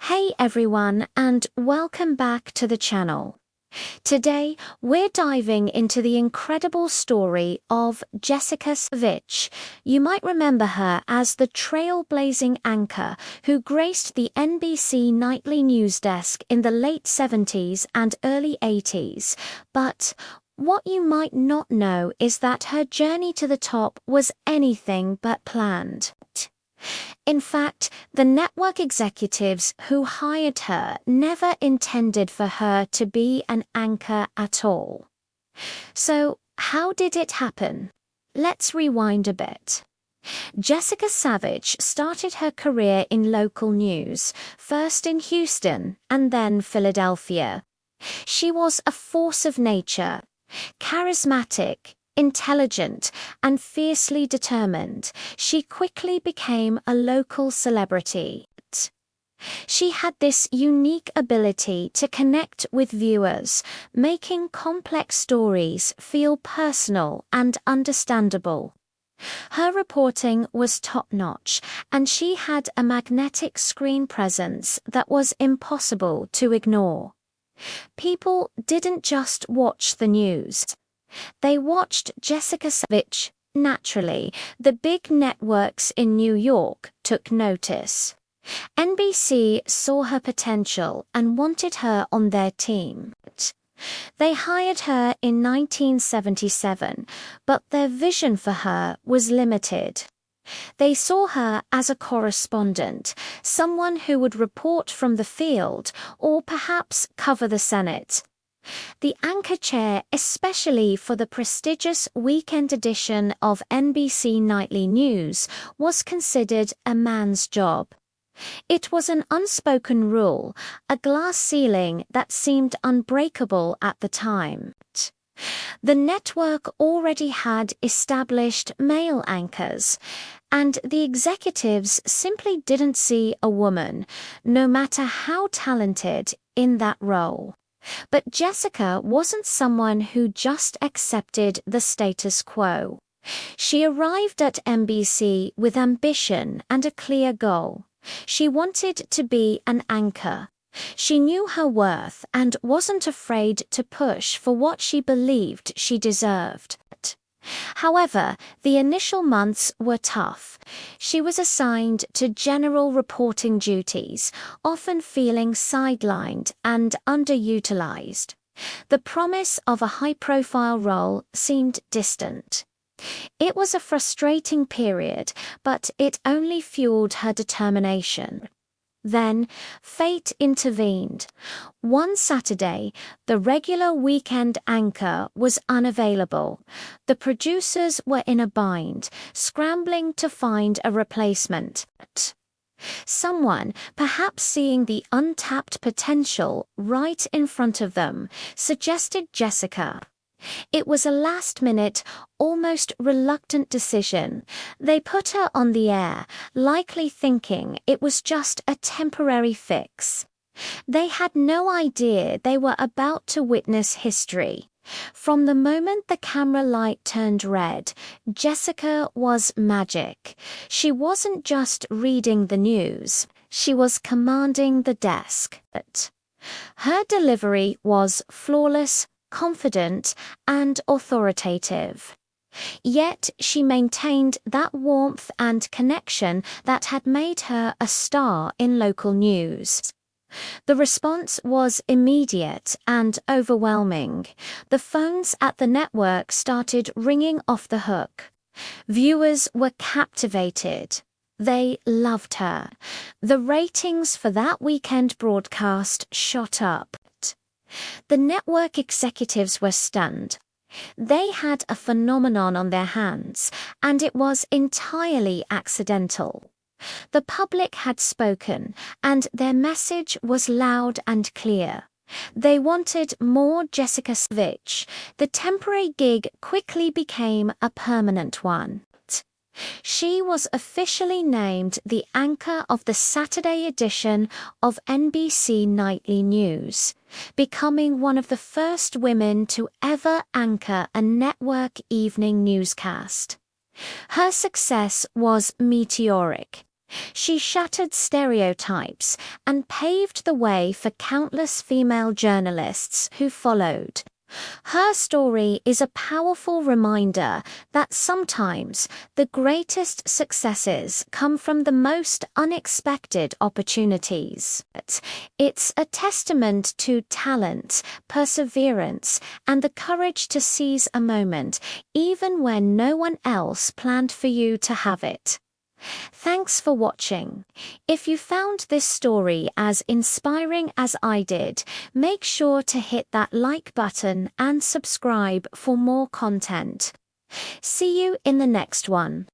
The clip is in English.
Hey everyone, and welcome back to the channel. Today, we're diving into the incredible story of Jessica Savitch. You might remember her as the trailblazing anchor who graced the NBC nightly news desk in the late 70s and early 80s. But what you might not know is that her journey to the top was anything but planned. In fact, the network executives who hired her never intended for her to be an anchor at all. So, how did it happen? Let's rewind a bit. Jessica Savitch started her career in local news, first in Houston and then Philadelphia. She was a force of nature, charismatic, intelligent, and fiercely determined. She quickly became a local celebrity. She had this unique ability to connect with viewers, making complex stories feel personal and understandable. Her reporting was top-notch, and she had a magnetic screen presence that was impossible to ignore. People didn't just watch the news. They watched Jessica Savitch. Naturally, the big networks in New York took notice. NBC saw her potential and wanted her on their team. They hired her in 1977, but their vision for her was limited. They saw her as a correspondent, someone who would report from the field or perhaps cover the Senate. The anchor chair, especially for the prestigious weekend edition of NBC Nightly News, was considered a man's job. It was an unspoken rule, a glass ceiling that seemed unbreakable at the time. The network already had established male anchors, and the executives simply didn't see a woman, no matter how talented, in that role. But Jessica wasn't someone who just accepted the status quo. She arrived at NBC with ambition and a clear goal. She wanted to be an anchor. She knew her worth and wasn't afraid to push for what she believed she deserved. However, the initial months were tough. She was assigned to general reporting duties, often feeling sidelined and underutilized. The promise of a high-profile role seemed distant. It was a frustrating period, but it only fueled her determination. Then, fate intervened. One Saturday, the regular weekend anchor was unavailable. The producers were in a bind, scrambling to find a replacement. Someone, perhaps seeing the untapped potential right in front of them, suggested Jessica. It was a last-minute, almost reluctant decision. They put her on the air, likely thinking it was just a temporary fix. They had no idea they were about to witness history. From the moment the camera light turned red, Jessica was magic. She wasn't just reading the news, she was commanding the desk. Her delivery was flawless, confident, and authoritative. Yet she maintained that warmth and connection that had made her a star in local news. The response was immediate and overwhelming. The phones at the network started ringing off the hook. Viewers were captivated. They loved her. The ratings for that weekend broadcast shot up. The network executives were stunned. They had a phenomenon on their hands, and it was entirely accidental. The public had spoken, and their message was loud and clear. They wanted more Jessica Savitch. The temporary gig quickly became a permanent one. She was officially named the anchor of the Saturday edition of NBC Nightly News, becoming one of the first women to ever anchor a network evening newscast. Her success was meteoric. She shattered stereotypes and paved the way for countless female journalists who followed. Her story is a powerful reminder that sometimes the greatest successes come from the most unexpected opportunities. It's a testament to talent, perseverance, and the courage to seize a moment, even when no one else planned for you to have it. Thanks for watching. If you found this story as inspiring as I did, make sure to hit that like button and subscribe for more content. See you in the next one.